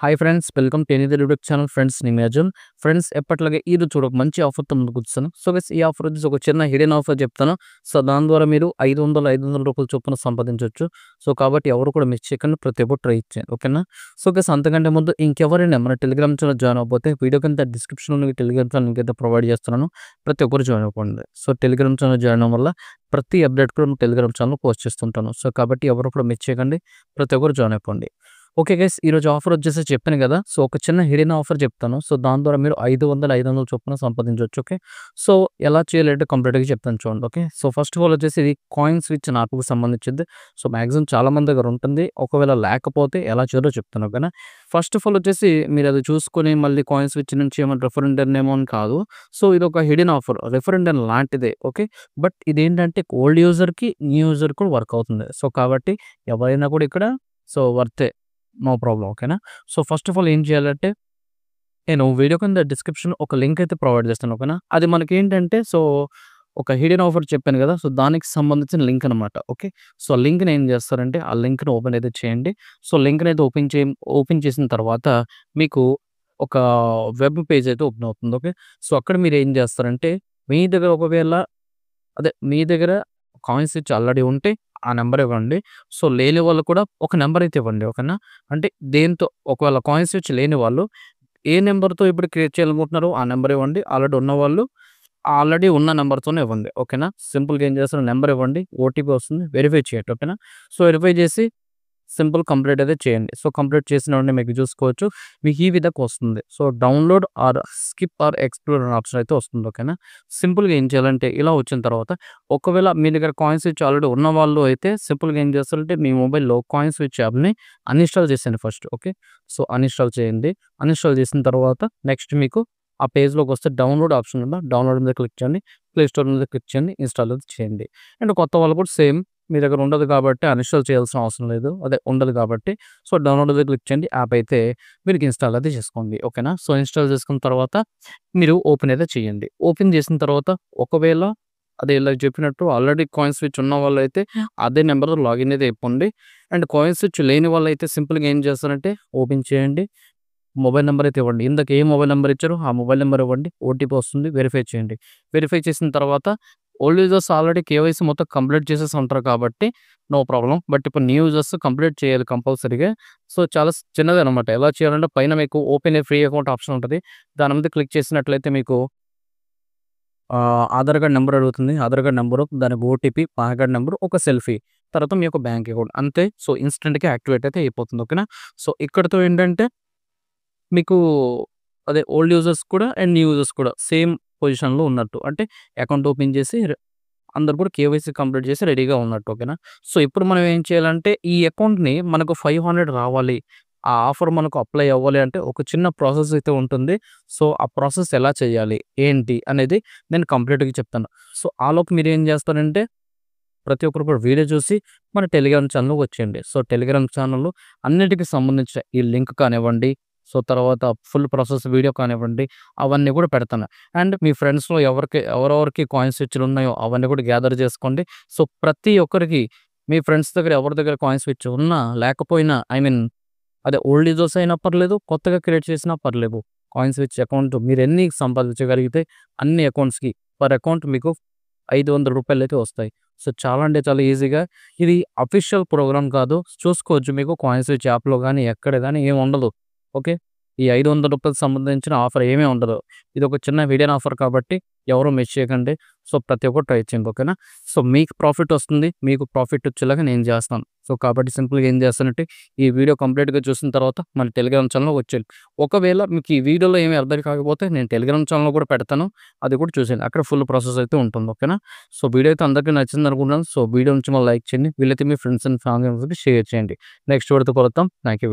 Hi friends, welcome to another YouTube channel. Friends, నేను Arjun. Friends, ఎప్పట్లాగే ఈరోజు చూడక మంచి ఆఫర్తో ముందుకు వచ్చాను. సో గైస్, ఈ ఆఫర్ వచ్చేసి ఒక చిన్న హిడెన్ ఆఫర్ చెప్తాను. సో దాని ద్వారా మీరు 500 రూపాయల చొప్పున సంపాదించవచ్చు. సో కాబట్టి ఎవరు కూడా మిస్ చేయకుండా ప్రతి ఒక్కరు ట్రై చేయండి, ఓకేనా? సో గైస్, అంతకంటే ముందు ఇంకెవరైనా మన టెలిగ్రామ్ ఛానల్ జాయిన్ అవ్వకపోతే వీడియో కింద డిస్క్రిప్షన్లో టెలిగ్రామ్ ఛానల్ లింక్ అయితే ప్రొవైడ్ చేస్తున్నాను. ప్రతి ఒక్కరు జాయిన్ అవ్వండి. సో టెలిగ్రామ్ ఛానల్ జాయిన్ అవ్వడం వల్ల ప్రతి అప్డేట్ కూడా టెలిగ్రామ్ ఛానల్ పోస్ట్ చేస్తుంటాను. సో కాబట్టి ఎవరు కూడా మిస్ చేయకండి, ప్రతి ఒక్కరు జాయిన్ అయిపోండి. ఓకే గైస్, ఈరోజు ఆఫర్ వచ్చేసి చెప్పాను కదా. సో ఒక చిన్న హిడెన్ ఆఫర్ చెప్తాను. సో దాని ద్వారా మీరు 500 చొప్పున సంపాదించవచ్చు. ఓకే, సో ఎలా చేయాలంటే కంప్లీట్గా చెప్తాను చూడండి. Okay, so first of all వచ్చేసి ఇది కాయిన్ స్విచ్ యాప్కి సంబంధించింది. సో మ్యాక్సిమం చాలా మంది దగ్గర ఉంటుంది. ఒకవేళ లేకపోతే ఎలా చేయాలో చెప్తాను, ఓకేనా? ఫస్ట్ ఆఫ్ ఆల్ వచ్చేసి మీరు అది చూసుకొని మళ్ళీ కాయిన్ స్విచ్ నుంచి ఏమైనా రెఫరెండర్ ఏమో అని కాదు. సో ఇది ఒక హిడెన్ ఆఫర్, రెఫరెండర్ లాంటిదే. ఓకే, బట్ ఇదేంటంటే ఓల్డ్ యూజర్కి న్యూ యూజర్ కూడా వర్క్ అవుతుంది. సో కాబట్టి ఎవరైనా కూడా ఇక్కడ సో వర్తే, నో ప్రాబ్లం, ఓకేనా? సో ఫస్ట్ ఆఫ్ ఆల్ ఏం చేయాలంటే నేను వీడియో కింద డిస్క్రిప్షన్ ఒక లింక్ అయితే ప్రొవైడ్ చేస్తాను, ఓకేనా? అది మనకి ఏంటంటే సో ఒక హిడెన్ ఆఫర్ చెప్పాను కదా. సో దానికి సంబంధించిన లింక్ అనమాట. ఓకే, సో లింక్ని ఏం చేస్తారంటే ఆ లింక్ని ఓపెన్ అయితే చేయండి. సో లింక్ని అయితే ఓపెన్ చేసిన తర్వాత మీకు ఒక వెబ్ పేజ్ అయితే ఓపెన్ అవుతుంది. ఓకే, సో అక్కడ మీరు ఏం చేస్తారంటే మీ దగ్గర ఒకవేళ మీ దగ్గర కాయిన్ స్విచ్ ఆల్రెడీ ఉంటే ఆ నెంబర్ ఇవ్వండి. సో లేని వాళ్ళు కూడా ఒక నెంబర్ అయితే ఇవ్వండి, ఓకేనా? అంటే దేంతో ఒకవేళ కాయిన్ స్విచ్ లేని వాళ్ళు ఏ నెంబర్‌తో ఇప్పుడు క్రియేట్ చేయాలనుకుంటున్నారో ఆ నెంబర్ ఇవ్వండి. ఆల్రెడీ ఉన్న నెంబర్‌తోనే ఇవ్వండి, ఓకేనా? సింపుల్‌గా ఏం చేస్తారు, నెంబర్ ఇవ్వండి, ఓటీపీ వస్తుంది, వెరిఫై చేయండి, ఓకేనా? సో వెరిఫై చేసి సింపుల్ కంప్లీట్ అయితే చేయండి. సో కంప్లీట్ చేసిన వెంటనే మీకు చూసుకోవచ్చు మీకు ఈ విధంగా వస్తుంది. So download or skip or explore అనే ఆప్షన్ అయితే వస్తుంది, ఓకేనా? సింపుల్‌గా ఏం చేయాలంటే ఇలా వచ్చిన తర్వాత ఒకవేళ మీ దగ్గర కాయిన్ స్విచ్ ఆల్రెడీ ఉన్నవాళ్ళు అయితే సింపుల్‌గా ఏం చేస్తారంటే మీ మొబైల్‌లో కాయిన్ స్విచ్ యాప్‌ని అన్‌ఇన్‌స్టాల్ చేసేయండి ఫస్ట్. ఓకే, సో అన్‌ఇన్‌స్టాల్ చేయండి. అన్‌ఇన్‌స్టాల్ చేసిన తర్వాత నెక్స్ట్ మీకు ఆ పేజ్‌లోకి వస్తే డౌన్లోడ్ ఆప్షన్ ఉందా, డౌన్లోడ్ మీద క్లిక్ చేయండి. ప్లే స్టోర్ మీద క్లిక్ చేయండి, ఇన్‌స్టాల్ అయితే చేయండి. అండ్ కొత్త వాళ్ళు కూడా సేమ్ మీ దగ్గర ఉండదు కాబట్టి అన్‌ఇన్‌స్టాల్ చేయాల్సిన అవసరం లేదు. ఉండదు కాబట్టి సో డౌన్లోడ్ మీద క్లిక్ చేయండి. యాప్ అయితే మీకు ఇన్‌స్టాల్ అయితే చేసుకోండి, ఓకేనా? సో ఇన్‌స్టాల్ చేసుకున్న తర్వాత మీరు ఓపెన్ అయితే చేయండి. ఓపెన్ చేసిన తర్వాత ఒకవేళ ఇలా చెప్పినట్టు ఆల్రెడీ కాయిన్ స్విచ్ ఉన్న వాళ్ళైతే అదే నెంబర్‌తో లాగిన్ అయితే అయిపోండి. అండ్ కాయిన్ స్విచ్ లేని వాళ్ళైతే సింపుల్‌గా ఏం చేస్తారంటే ఓపెన్ చేయండి. మొబైల్ నంబర్ అయితే ఇవ్వండి. ఇందాక ఏ మొబైల్ నంబర్ ఇచ్చారో ఆ మొబైల్ నంబర్ ఇవ్వండి. ఓటీపీ వస్తుంది, వెరిఫై చేయండి. వెరిఫై చేసిన తర్వాత ఓల్డ్ యూజర్స్ ఆల్రెడీ కేవైసీ మొత్తం కంప్లీట్ చేసేసి ఉంటారు కాబట్టి నో ప్రాబ్లమ్. బట్ ఇప్పుడు న్యూ యూజర్స్ కంప్లీట్ చేయాలి కంపల్సరీగా. సో చాలా చిన్నదనమాట. ఎలా చేయాలంటే పైన మీకు ఓపెన్ ఏ ఫ్రీ అకౌంట్ ఆప్షన్ ఉంటది. దాని మీద క్లిక్ చేసినట్లయితే మీకు ఆధార్ కార్డ్ నంబర్ అడుగుతుంది. ఆధార్ కార్డ్ నంబరు, దానికి ఓటీపీ, పాన్ కార్డ్ నంబరు, ఒక సెల్ఫీ, తర్వాత మీ యొక్క బ్యాంక్ అకౌంట్ అంతే. సో ఇన్‌స్టంట్‌గా యాక్టివేట్ అయితే అయిపోతుంది, ఓకేనా? సో ఇక్కడితో ఏంటంటే మీకు ఓల్డ్ యూజర్స్ కూడా అండ్ న్యూ యూజర్స్ కూడా సేమ్ పొజిషన్‌లో ఉన్నట్టు. అంటే అకౌంట్ ఓపెన్ చేసి అందరూ కూడా కేవైసీ కంప్లీట్ చేసి రెడీగా ఉన్నట్టు, ఓకేనా? సో ఇప్పుడు మనం ఏం చేయాలంటే ఈ అకౌంట్‌ని మనకు 500 రావాలి. ఆ ఆఫర్ మనకు అప్లై అవ్వాలి అంటే ఒక చిన్న ప్రాసెస్ అయితే ఉంటుంది. సో ఆ ప్రాసెస్ ఎలా చేయాలి, ఏంటి అనేది నేను కంప్లీట్‌గా చెప్తాను. సో ఆలోపు మీరేం చేస్తారంటే ప్రతి ఒక్కరు కూడా వీడియో చూసి మన టెలిగ్రామ్ ఛానల్‌లోకి వచ్చేయండి. సో టెలిగ్రామ్ ఛానల్‌లో అన్నిటికి సంబంధించిన ఈ లింక్ కానివ్వండి, సో తర్వాత ఫుల్ ప్రాసెస్ వీడియో కానివ్వండి, అవన్నీ కూడా పెడతాను. అండ్ మీ ఫ్రెండ్స్‌లో ఎవరెవరికి కాయిన్ స్విచ్‌లు ఉన్నాయో అవన్నీ కూడా గ్యాదర్ చేసుకోండి. సో ప్రతి ఒక్కరికి మీ ఫ్రెండ్స్ దగ్గర ఎవరి దగ్గర కాయిన్ స్విచ్ ఉన్నా లేకపోయినా ఓల్డ్ యూజర్స్ అయినా పర్లేదు, కొత్తగా క్రియేట్ చేసినా పర్లేదు. కాయిన్ స్విచ్ అకౌంట్ మీరెన్ని సంపాదించగలిగితే అన్ని అకౌంట్స్‌కి పర్ అకౌంట్ మీకు రూ. 500 అయితే వస్తాయి. సో చాలా అంటే చాలా ఈజీగా ఇది అఫీషియల్ ప్రోగ్రామ్ కాదు. చూసుకోవచ్చు మీకు కాయిన్ స్విచ్ యాప్‌లో గాని, ఎక్కడ గాని ఏమి ఉండదు. ఓకే, ఈ రూ. 500 సంబంధించిన ఆఫర్ ఏమీ ఉండదు. ఇదొక చిన్న హిడెన్ ఆఫర్ కాబట్టి ఎవరు మిస్ చేయకండి. సో ప్రతి ఒక్కరు ట్రై చేయండి, ఓకేనా? సో మీకు ప్రాఫిట్ వస్తుంది. మీకు ప్రాఫిట్ వచ్చేలాగా నేను చేస్తాను. సో కాబట్టి సింపుల్‌గా ఏం చేస్తానంటే ఈ వీడియో కంప్లీట్‌గా చూసిన తర్వాత మన టెలిగ్రామ్ ఛానల్‌లో వచ్చేయండి. ఒకవేళ మీకు ఈ వీడియోలో ఏమి అర్థం కాకపోతే నేను టెలిగ్రామ్ ఛానల్‌లో కూడా పెడతాను. అది కూడా చూసేయండి. అక్కడ ఫుల్ ప్రాసెస్ అయితే ఉంటుంది, ఓకేనా? సో వీడియో అయితే అందరికీ నచ్చిందనుకుంటున్నాను. సో వీడియో నుంచి లైక్ చేయండి. వీలైతే మీ ఫ్రెండ్స్ అండ్ ఫ్యామిలీ మెంబర్స్‌కి షేర్ చేయండి. నెక్స్ట్ వీడియోతో కలుద్దాం. Thank you.